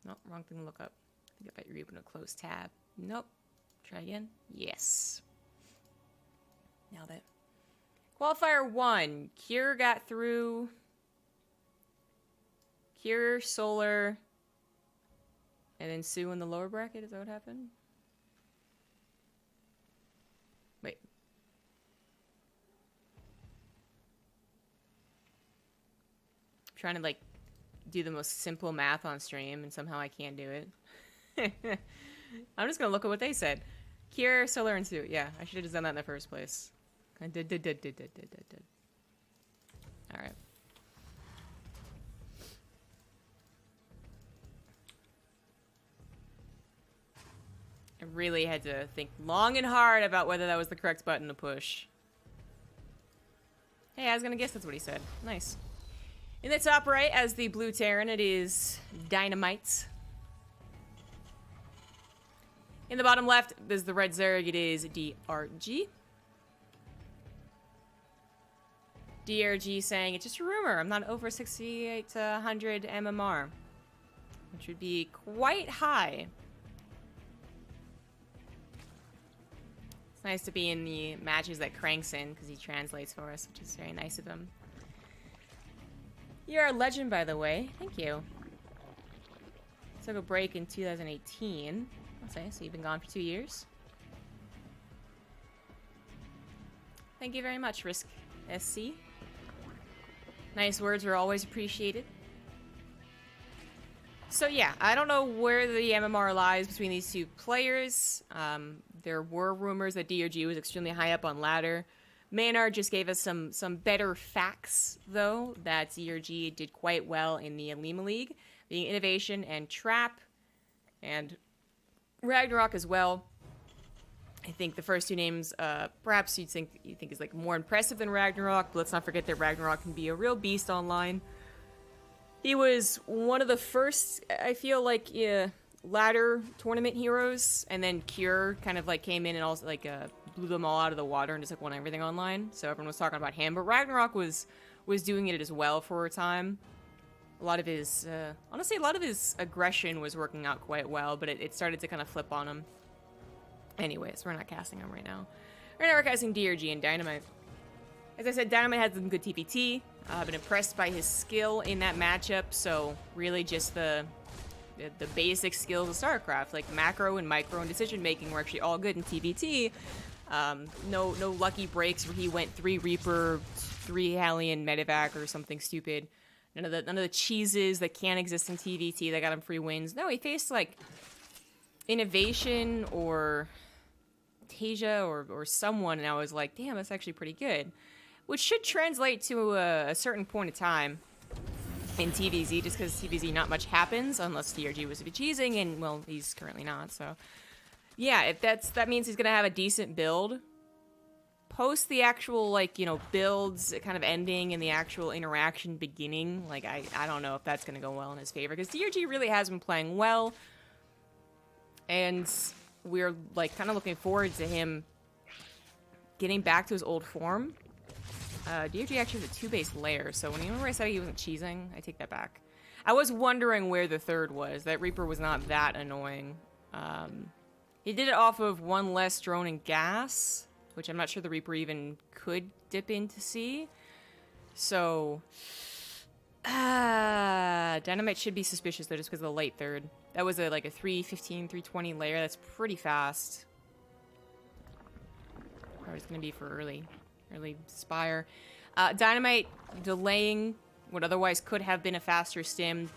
Nope, wrong thing to look up. I think I might reopen a closed tab. Nope. Try again. Yes. Nailed it. Qualifier 1. Cure got through. Cure, Solar, and then Sue in the lower bracket. Is that what happened? Wait. I'm trying to, like, do the most simple math on stream, and somehow I can't do it. I'm just gonna look at what they said. Cure, Solar, and Sue. Yeah, I should have just done that in the first place. I did. Alright. I really had to think long and hard about whether that was the correct button to push. Hey, I was gonna guess that's what he said. Nice. In the top right, as the blue Terran, it is Dynamite. In the bottom left, there's the red Zerg, it is DRG. DRG saying, it's just a rumor, I'm not over 68 to 100 MMR. Which would be quite high. It's nice to be in the matches that Crank's in, because he translates for us, which is very nice of him. You're a legend, by the way. Thank you. Took a break in 2018. I'll say, so you've been gone for 2 years. Thank you very much, Risk SC. Nice words are always appreciated. So yeah, I don't know where the MMR lies between these two players. There were rumors that DRG was extremely high up on ladder. Maynard just gave us some better facts, though, that DRG did quite well in the Alima League, being Innovation and Trap, and Ragnarok as well. I think the first two names, perhaps you think is like more impressive than Ragnarok, but let's not forget that Ragnarok can be a real beast online. He was one of the first, I feel like, ladder tournament heroes, and then Cure kind of like came in and also like blew them all out of the water and just like won everything online. So everyone was talking about him, but Ragnarok was doing it as well for a time. A lot of his, honestly, a lot of his aggression was working out quite well, but it started to kind of flip on him. Anyways, we're not casting him right now. Right now we're casting DRG and Dynamite. As I said, Dynamite had some good TPT. I've been impressed by his skill in that matchup, so really just the basic skills of StarCraft, like macro and micro and decision making were actually all good in TVT. No lucky breaks where he went 3 Reaper, 3 Hellion Medevac or something stupid. None of the cheeses that can't exist in TVT that got him free wins. No, he faced like Innovation or Tasia or someone, and I was like, damn, that's actually pretty good. Which should translate to a certain point of time in TvZ, just because TvZ not much happens unless DRG was to be cheesing, and well, he's currently not. So yeah, if that means he's gonna have a decent build post the actual, like, you know, builds kind of ending and the actual interaction beginning. Like I don't know if that's gonna go well in his favor, because DRG really has been playing well, and we're like kind of looking forward to him getting back to his old form. DRG actually has a 2-base layer, so when I said he wasn't cheesing, I take that back. I was wondering where the third was. That Reaper was not that annoying. He did it off of 1 less drone and gas, which I'm not sure the Reaper even could dip in to see. So, Dynamite should be suspicious though, just because of the late third. That was like a 315, 320 layer. That's pretty fast. Or it's gonna be for early Spire. Dynamite delaying what otherwise could have been a faster stim.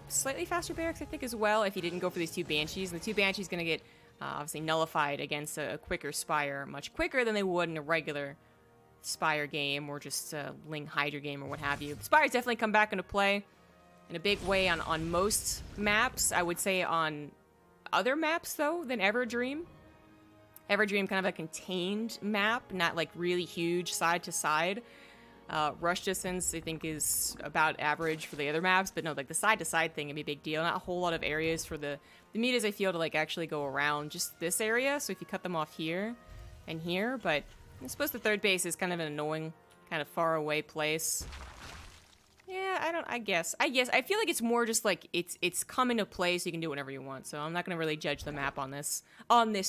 Slightly faster barracks, I think, as well, if he didn't go for these 2 Banshees. And the 2 Banshees going to get, obviously, nullified against a quicker Spire, much quicker than they would in a regular Spire game or just a Ling Hydra game or what have you. Spire's definitely come back into play in a big way on most maps. I would say on other maps, though, than Everdream. Everdream kind of a contained map, not like really huge side to side. Rush distance, I think, is about average for the other maps, but no, like the side to side thing would be a big deal. Not a whole lot of areas for the mutas, I feel, to like actually go around just this area. So if you cut them off here and here, but I suppose the third base is kind of an annoying, kind of far away place. Yeah, Yeah, I guess. I feel like it's more just like it's come into play so you can do whatever you want. So I'm not gonna really judge the map on this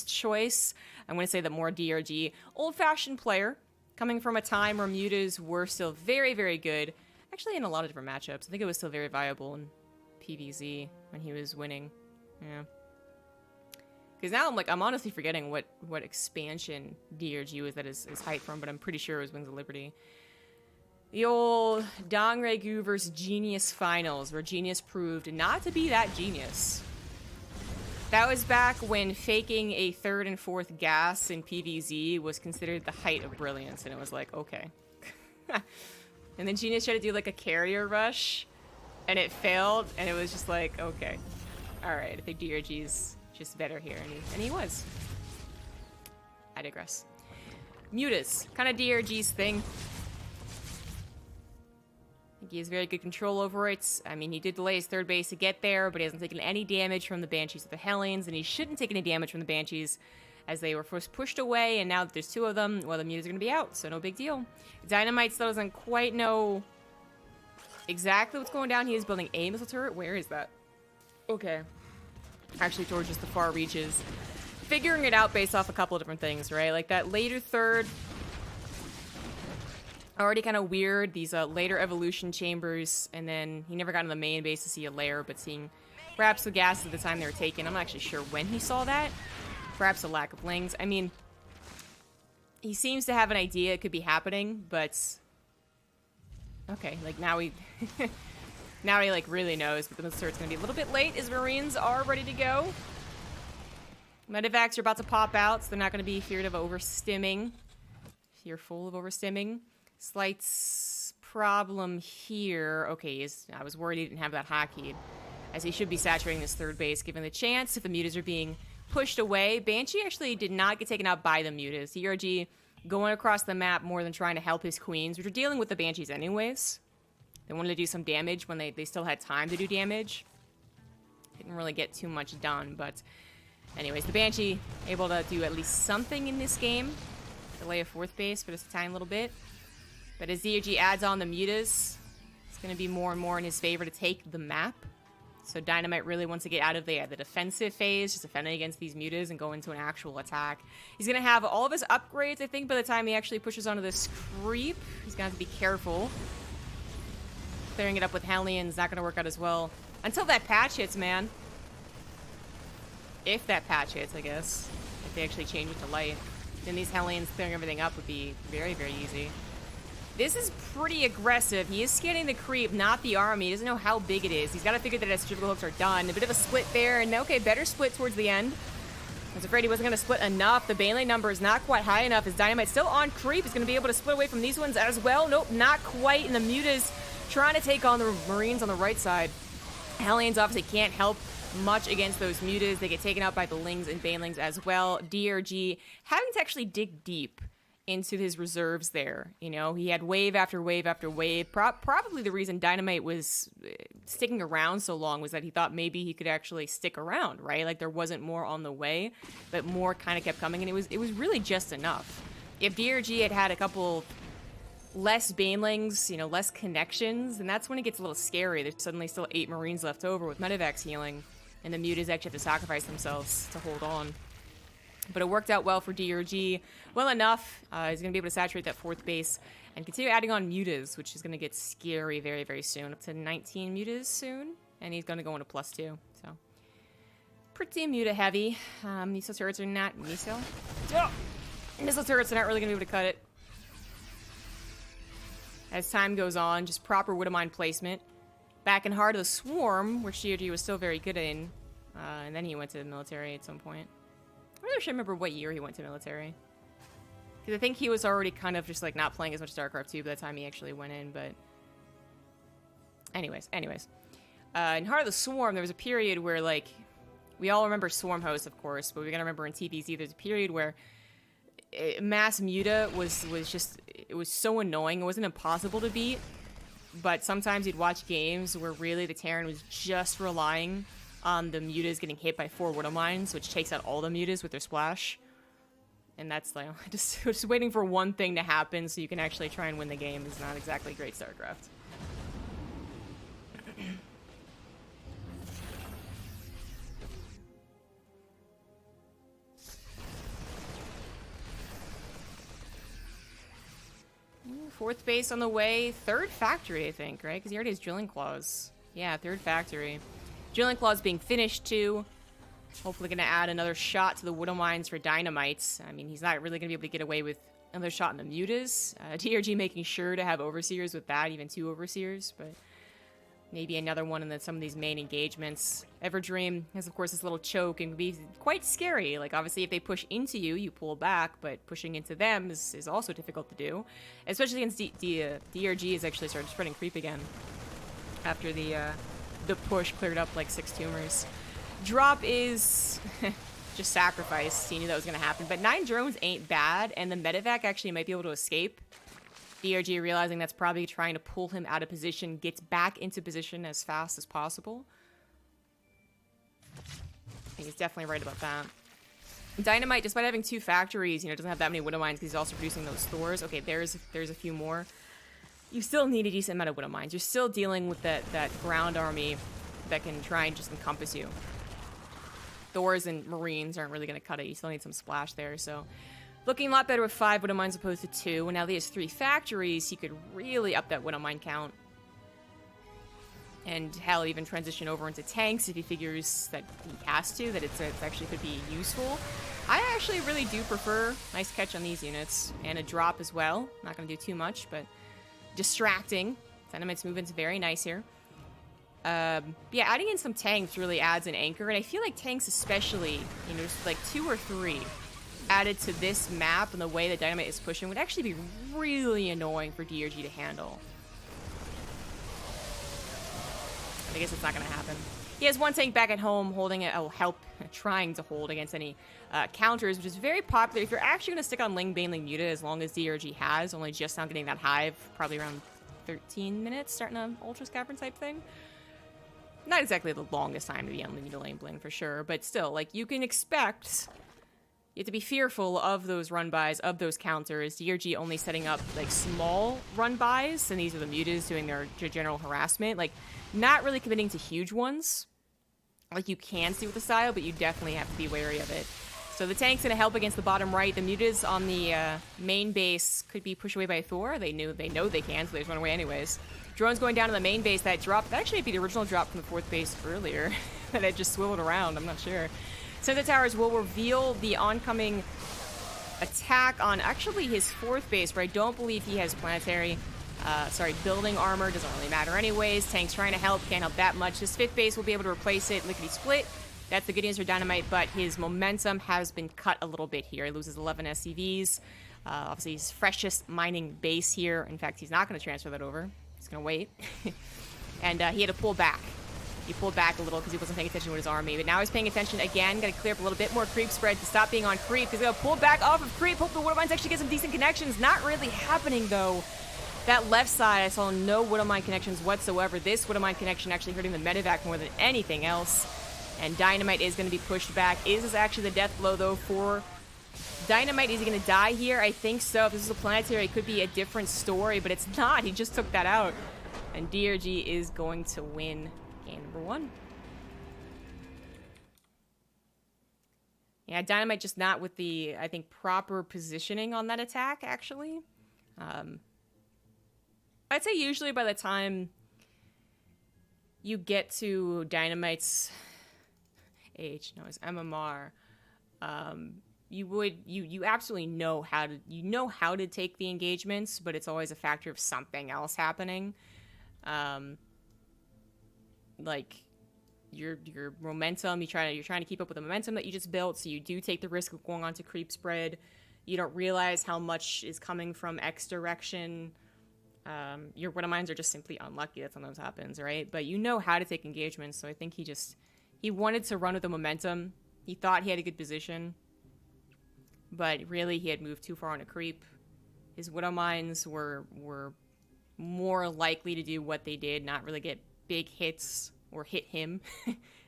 choice. I'm gonna say that more DRG, old-fashioned player, coming from a time where mutas were still very, very good. Actually, in a lot of different matchups, I think it was still very viable in TvZ when he was winning. Yeah. Because now I'm honestly forgetting what expansion DRG was that is hyped from, but I'm pretty sure it was Wings of Liberty. The old DongRaeGu versus Genius finals, where Genius proved not to be that genius. That was back when faking a 3rd and 4th gas in PvZ was considered the height of brilliance, and it was like, okay. And then Genius tried to do like a carrier rush, and it failed, and it was just like, okay. Alright, I think DRG's just better here, and he was. I digress. Mutas, kind of DRG's thing. I think he has very good control over it. I mean, he did delay his 3rd base to get there, but he hasn't taken any damage from the Banshees or the Hellions, and he shouldn't take any damage from the Banshees as they were first pushed away, and now that there's 2 of them, well, the mutas are going to be out, so no big deal. Dynamite still doesn't quite know exactly what's going down. He is building a missile turret. Where is that? Okay. Actually, towards just the far reaches. Figuring it out based off a couple of different things, right? Like that later 3rd... already kind of weird, these later evolution chambers, and then he never got in the main base to see a lair, but seeing perhaps the gas at the time they were taken. I'm not actually sure when he saw that. Perhaps a lack of lings. I mean, he seems to have an idea it could be happening, but okay, like now he now he like really knows, but the missile turret's gonna be a little bit late as Marines are ready to go. Medivacs are about to pop out, so they're not gonna be feared of overstimming. Fearful of overstimming. Slight problem here. Okay, I was worried he didn't have that hotkeyed, as he should be saturating this 3rd base given the chance if the mutas are being pushed away. Banshee actually did not get taken out by the mutas. DRG going across the map more than trying to help his queens, which are dealing with the Banshees anyways. They wanted to do some damage when they still had time to do damage. Didn't really get too much done, but anyways, the Banshee able to do at least something in this game. Delay a 4th base for just a tiny little bit. But as DRG adds on the mutas, it's going to be more and more in his favor to take the map. So Dynamite really wants to get out of the defensive phase, just defending against these mutas and go into an actual attack. He's going to have all of his upgrades, I think, by the time he actually pushes onto this creep. He's going to have to be careful. Clearing it up with Hellions, not going to work out as well. Until that patch hits, man. If that patch hits, I guess. If they actually change it to light. Then these Hellions clearing everything up would be very, very easy. This is pretty aggressive. He is scanning the creep, not the army. He doesn't know how big it is. He's got to figure that his centrifugal hooks are done. A bit of a split there, and okay, better split towards the end. I was afraid he wasn't going to split enough. The Baneling number is not quite high enough. His Dynamite still on creep. He's going to be able to split away from these ones as well. Nope, not quite. And the mutas trying to take on the Marines on the right side. Hellions obviously can't help much against those mutas. They get taken out by the Lings and Banelings as well. DRG having to actually dig deep into his reserves there. You know, he had wave after wave after wave. Probably the reason Dynamite was sticking around so long was that he thought maybe he could actually stick around, right? Like there wasn't more on the way, but more kind of kept coming, and it was really just enough. If DRG had had a couple less Banelings, you know, less connections, and that's when it gets a little scary. There's suddenly still 8 Marines left over with Medivacs healing, and the mutas actually have to sacrifice themselves to hold on. But it worked out well for DRG. Well enough. He's going to be able to saturate that 4th base and continue adding on mutas, which is going to get scary very, very soon. Up to 19 mutas soon. And he's going to go into +2. So, pretty muta heavy. Missile turrets are not... Missile turrets are not really going to be able to cut it. As time goes on, just proper Widowmine placement. Back in Heart of the Swarm, where DRG was still very good in. And then he went to the military at some point. I really should remember what year he went to military. Because I think he was already kind of just like not playing as much Starcraft 2 by the time he actually went in, but... Anyways. In Heart of the Swarm, there was a period where, like... We all remember Swarm Host, of course, but we gotta remember in TvZ, there's a period where... Mass Muta was just... It was so annoying. It wasn't impossible to beat. But sometimes you'd watch games where really the Terran was just relying on the mutas getting hit by 4 Widowmines, which takes out all the mutas with their splash. And that's like, just waiting for one thing to happen so you can actually try and win the game is not exactly great StarCraft. Fourth base on the way. Third factory, I think, right? Because he already has drilling claws. Yeah, third factory. Drilling claws being finished too. Hopefully going to add another shot to the Widow Mines for Dynamite. I mean, he's not really going to be able to get away with another shot in the mutas. DRG making sure to have Overseers with that, even 2 Overseers, but maybe another one in some of these main engagements. Everdream has, of course, this little choke and can be quite scary. Like, obviously, if they push into you, you pull back, but pushing into them is also difficult to do. Especially against DRG has actually started spreading creep again after the push cleared up like 6 tumors. Drop is just sacrifice. He knew that was going to happen. But 9 drones ain't bad, and the medevac actually might be able to escape. DRG, realizing that's probably trying to pull him out of position, gets back into position as fast as possible. I think he's definitely right about that. Dynamite, despite having 2 factories, doesn't have that many Widow Mines because he's also producing those Thors. Okay, there's a few more. You still need a decent amount of Widow Mines. You're still dealing with that ground army that can try and just encompass you. Thors and Marines aren't really going to cut it. You still need some splash there, so... Looking a lot better with 5 Widow Mines opposed to 2. And now that he has 3 factories, he could really up that Widow Mine count. And hell, even transition over into tanks if he figures that he has to, that it's actually could be useful. I actually really do prefer nice catch on these units. And a drop as well. Not going to do too much, but distracting. Dynamite's movement's very nice here. Yeah, adding in some tanks really adds an anchor, and I feel like tanks especially, just like 2 or 3 added to this map and the way that Dynamite is pushing would actually be really annoying for DRG to handle. I guess it's not going to happen. He has 1 tank back at home holding it, trying to hold against any counters, which is very popular. If you're actually going to stick on Ling Bane Ling Muta, as long as DRG has, only just now getting that hive, probably around 13 minutes, starting an Ultra Scavenger type thing. Not exactly the longest time to be on Muta Lane Bling, for sure, but still, like, you can expect... You have to be fearful of those run-bys, of those counters. DRG only setting up, like, small run-bys, and these are the mutas doing their general harassment. Like, not really committing to huge ones. Like, you can see with the style, but you definitely have to be wary of it. So the tank's going to help against the bottom right. The mutas on the main base could be pushed away by Thor. They know they can, so they just run away anyways. Drones going down to the main base. That drop, that actually might be the original drop from the 4th base earlier. That it just swiveled around, I'm not sure. Center Towers will reveal the oncoming attack on actually his 4th base, where I don't believe he has planetary, building armor. Doesn't really matter anyways. Tank's trying to help, can't help that much. His 5th base will be able to replace it, lickety split. That's the good news for Dynamite, but his momentum has been cut a little bit here. He loses 11 SCVs. Obviously, his freshest mining base here. In fact, he's not going to transfer that over. He's going to wait. And he had to pull back. He pulled back a little because he wasn't paying attention with his army. But now he's paying attention again. Got to clear up a little bit more creep spread to stop being on creep. Because he's going to pull back off of creep. Hope the Widow Mines actually get some decent connections. Not really happening, though. That left side, I saw no Widow Mine connections whatsoever. This Widow Mine connection actually hurting the medevac more than anything else. And Dynamite is going to be pushed back. Is this actually the death blow, though, for Dynamite? Is he going to die here? I think so. If this is a planetary, it could be a different story. But it's not. He just took that out. And DRG is going to win game number 1. Yeah, Dynamite just not with the, I think, proper positioning on that attack, actually. I'd say usually by the time you get to Dynamite's his MMR, you absolutely know how to take the engagements, but it's always a factor of something else happening. Like your momentum, you're trying to keep up with the momentum that you just built, so you do take the risk of going on to creep spread. You don't realize how much is coming from X direction. Your Widow Mines are just simply unlucky. That sometimes happens, right? But you know how to take engagements, so I think he wanted to run with the momentum. He thought he had a good position, but really he had moved too far on a creep. His Widow Mines were more likely to do what they did, not really get big hits or hit him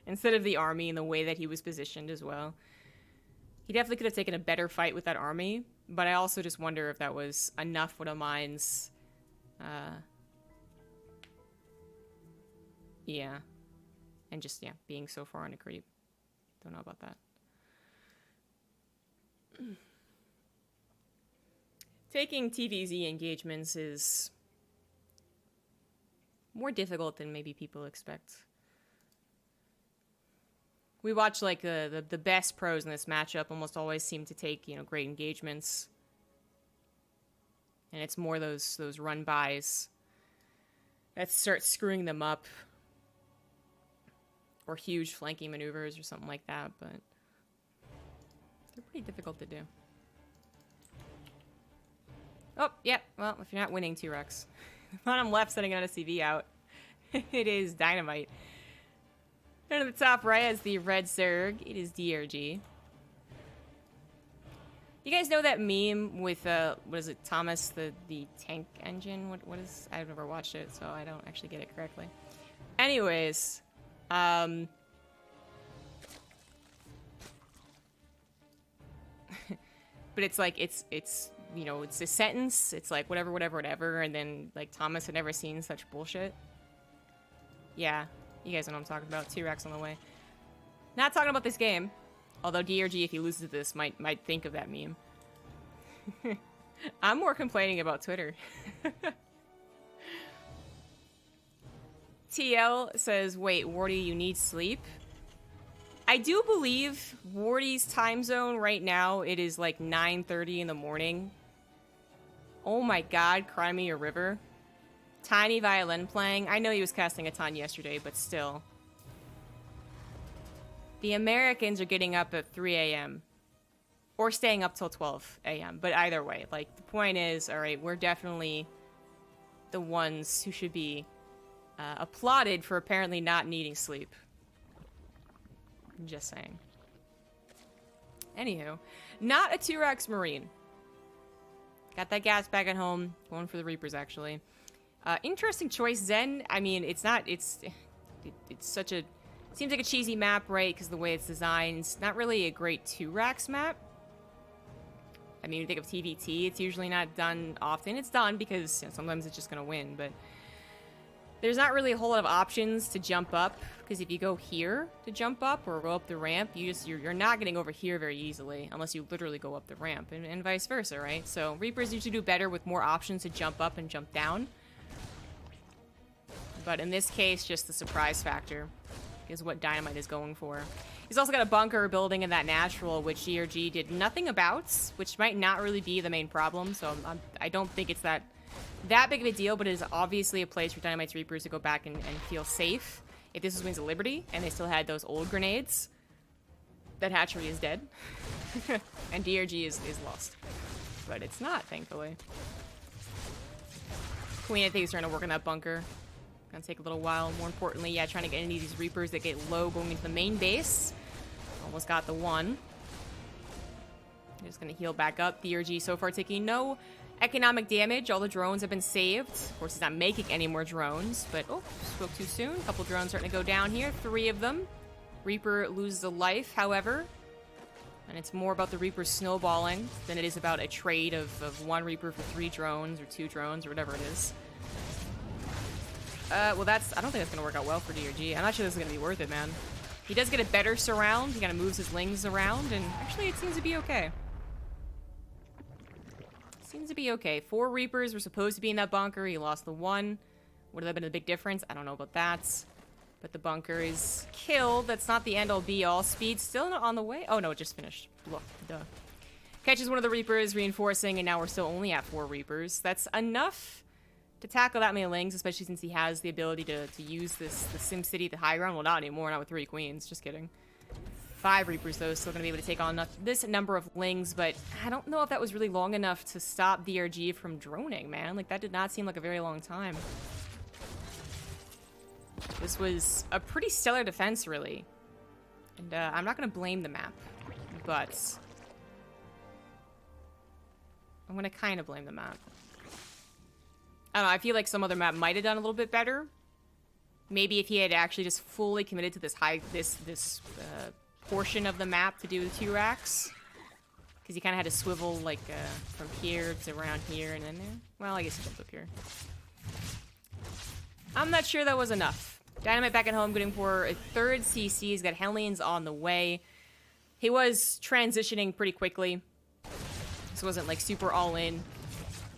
instead of the army in the way that he was positioned as well. He definitely could have taken a better fight with that army, but I also just wonder if that was enough Widow Mines. Yeah. And just, yeah, being so far on a creep. Don't know about that. Taking TvZ engagements is more difficult than maybe people expect. We watch like the best pros in this matchup almost always seem to take, you know, great engagements. And it's more those run-bys that start screwing them up. Or huge flanking maneuvers or something like that, but they're pretty difficult to do. Oh, yeah, well, if you're not winning T-Rex. Bottom left sending an CV out. It is Dynamite. And at the top right is the red Zerg. It is DRG. You guys know that meme with, what is it, Thomas, the tank engine? What is, I've never watched it, so I don't actually get it correctly. Anyways, but it's like, it's, you know, it's a sentence, it's like, whatever, and then, like, Thomas had never seen such bullshit. Yeah, you guys know what I'm talking about. T-Rex on the way. Not talking about this game. Although DRG, if he loses this, might think of that meme. I'm more complaining about Twitter. TL says, wait, Wardy, you need sleep? I do believe Wardy's time zone right now, it is like 9:30 in the morning. Oh my god, Cry Me a River. Tiny violin playing. I know he was casting a ton yesterday, but still. The Americans are getting up at 3 a.m. Or staying up till 12 a.m. But either way, like, the point is, alright, we're definitely the ones who should be applauded for apparently not needing sleep. I'm just saying. Anywho, not a T-Rex Marine. Got that gas back at home. Going for the Reapers, actually. Interesting choice, Zen. I mean, it's not, it's such a, seems like a cheesy map, right? Because the way it's designed, it's not really a great 2-Rax map. I mean, you think of TvT, it's usually not done often. It's done because, you know, sometimes it's just gonna win, but there's not really a whole lot of options to jump up, because if you go here to jump up or go up the ramp, you're not getting over here very easily, unless you literally go up the ramp, and vice versa, right? So Reapers usually do better with more options to jump up and jump down. But in this case, just the surprise factor is what Dynamite is going for. He's also got a bunker building in that natural, which DRG did nothing about, which might not really be the main problem, so I don't think it's that big of a deal, but it is obviously a place for Dynamite's Reapers to go back and feel safe. If this was Wings of Liberty, and they still had those old grenades, that hatchery is dead. And DRG is lost. But it's not, thankfully. Queen, I think, is trying to work in that bunker. Gonna take a little while. More importantly, yeah, trying to get any of these Reapers that get low going into the main base. Almost got the one. Just gonna heal back up. DRG so far taking no economic damage. All the drones have been saved. Of course, he's not making any more drones, but oh, spoke too soon. A couple drones starting to go down here. 3 of them. Reaper loses a life, however. And it's more about the Reaper snowballing than it is about a trade of 1 Reaper for 3 drones or 2 drones or whatever it is. Well, I don't think that's going to work out well for DRG. I'm not sure this is going to be worth it, man. He does get a better surround. He kind of moves his lings around, and actually it seems to be okay. Seems to be okay. 4 Reapers were supposed to be in that bunker. He lost the 1. Would have been a big difference? I don't know about that. But the bunker is killed. That's not the end-all be-all. Speed still not on the way. Oh, no, it just finished. Look, duh. Catches one of the Reapers, reinforcing, and now we're still only at 4 Reapers. That's enough to tackle that many lings, especially since he has the ability to use the SimCity, the high ground. Well, not anymore, not with 3 queens. Just kidding. 5 Reapers, though, still going to be able to take on this number of lings, but I don't know if that was really long enough to stop DRG from droning, man. Like, that did not seem like a very long time. This was a pretty stellar defense, really. And I'm not going to blame the map, but I'm going to kind of blame the map. I don't know, I feel like some other map might have done a little bit better. Maybe if he had actually just fully committed to this portion of the map to do the 2-Rax. Because he kind of had to swivel, like, from here to around here and then there. Well, I guess he jumped up here. I'm not sure that was enough. Dynamite back at home, getting for a 3rd CC. He's got Hellions on the way. He was transitioning pretty quickly. This wasn't, like, super all-in.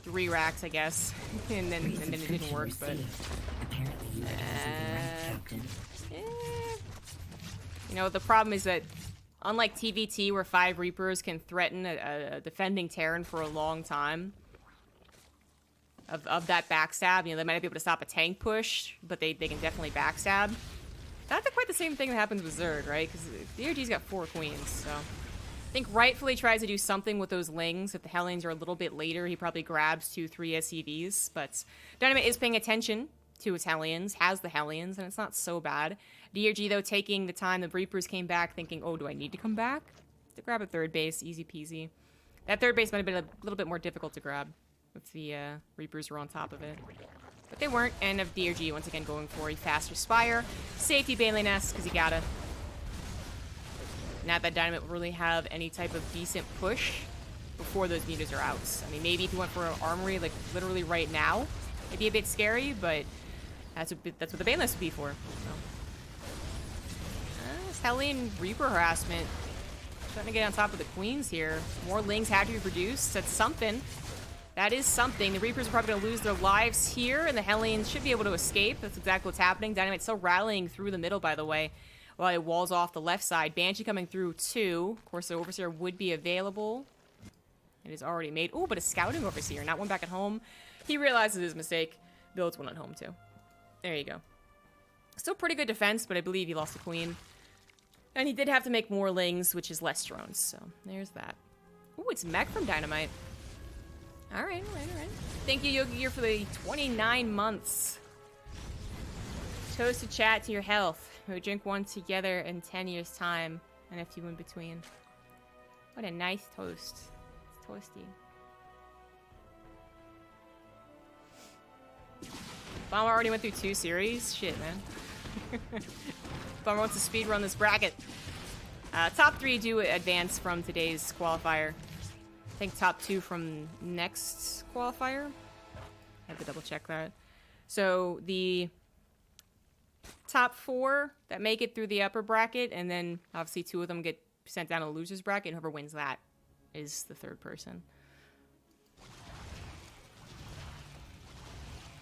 3 racks, I guess. and then it didn't work, but... You know, the problem is that, unlike TvT, where 5 Reapers can threaten a defending Terran for a long time, of that backstab, you know, they might not be able to stop a tank push, but they can definitely backstab. Not quite the same thing that happens with Zerg, right? Because DRG's got 4 queens, so... I think rightfully tries to do something with those lings. If the Hellions are a little bit later, he probably grabs 2-3 SCVs, but Dynamite is paying attention to his Hellions, has the Hellions, and it's not so bad. DRG, though, taking the time, the Reapers came back thinking, oh, do I need to come back? To grab a 3rd base, easy peasy. That 3rd base might have been a little bit more difficult to grab if the Reapers were on top of it. But they weren't, and of DRG once again going for a faster Spire. Safety Bailey Nest, because you gotta. Not that Dynamite will really have any type of decent push before those mutas are out. I mean, maybe if you went for an Armory, like, literally right now, it'd be a bit scary, but that's what the Bailey Nest would be for. So. Hellion Reaper harassment. Starting to get on top of the queens here. More lings had to be produced. That's something. That is something. The Reapers are probably going to lose their lives here, and the Hellions should be able to escape. That's exactly what's happening. Dynamite still rallying through the middle, by the way, while it walls off the left side. Banshee coming through, too. Of course, the Overseer would be available. It is already made. Oh, but a Scouting Overseer, not one back at home. He realizes his mistake. Builds one at home, too. There you go. Still pretty good defense, but I believe he lost the queen. And he did have to make more lings, which is less drones. So, there's that. Ooh, it's Mech from Dynamite. Alright. Thank you, Yogi Gear, for the 29 months. Toast to chat to your health. We'll drink one together in 10 years' time. And a few in between. What a nice toast. It's toasty. Bomber already went through 2 series? Shit, man. Bomber wants to speed run this bracket. Top 3 do advance from today's qualifier. I think top 2 from next qualifier. I have to double check that. So the top 4 that make it through the upper bracket, and then obviously 2 of them get sent down to the loser's bracket, and whoever wins that is the 3rd person.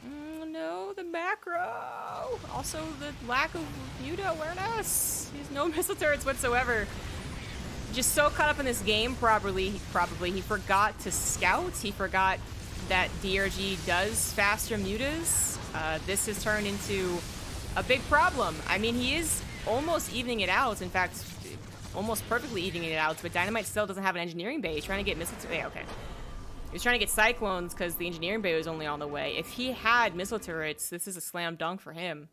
Oh no, the macro! Also the lack of muta awareness. He has no missile turrets whatsoever. Just so caught up in this game, probably he forgot to scout. He forgot that DRG does faster mutas. This has turned into a big problem. I mean, he is almost evening it out. In fact, almost perfectly evening it out. But Dynamite still doesn't have an engineering bay. He's trying to get missile turrets. Yeah, okay. He was trying to get cyclones because the engineering bay was only on the way. If he had missile turrets, this is a slam dunk for him.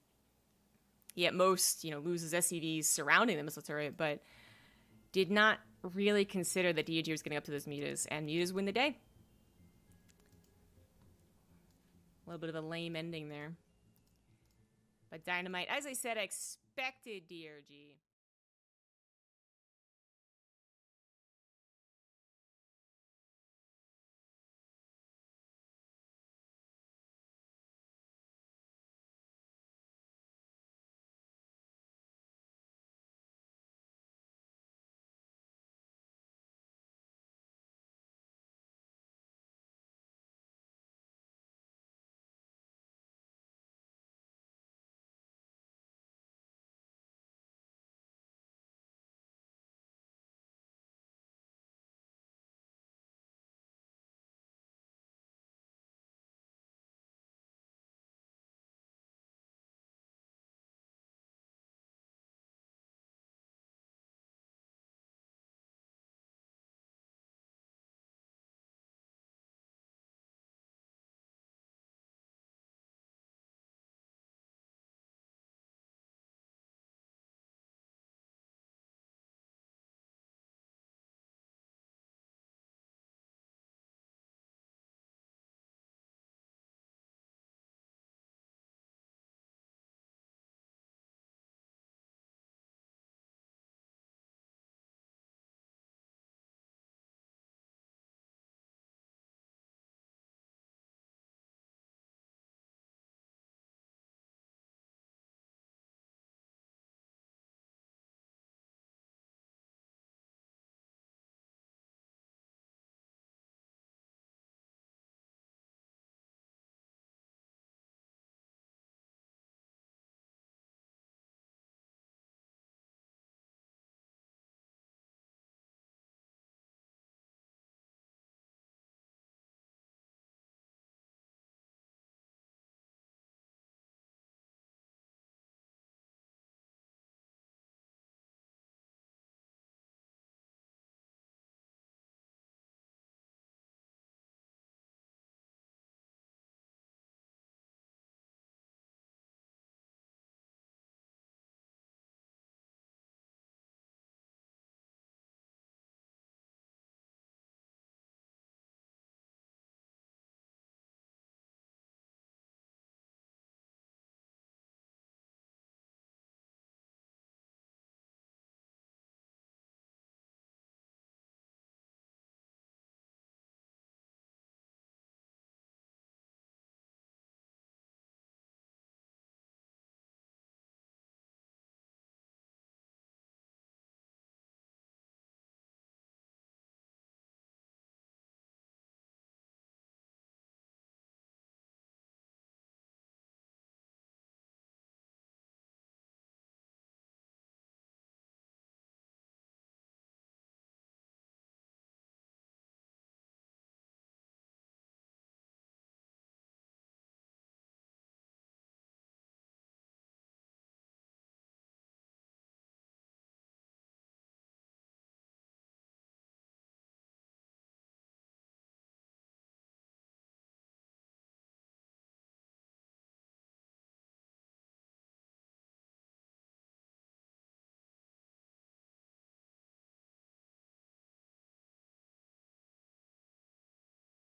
He at most, you know, loses SCVs surrounding the missile turret, but did not really consider that DRG was getting up to those mutas, and mutas win the day. A little bit of a lame ending there. But Dynamite, as I said, I expected DRG.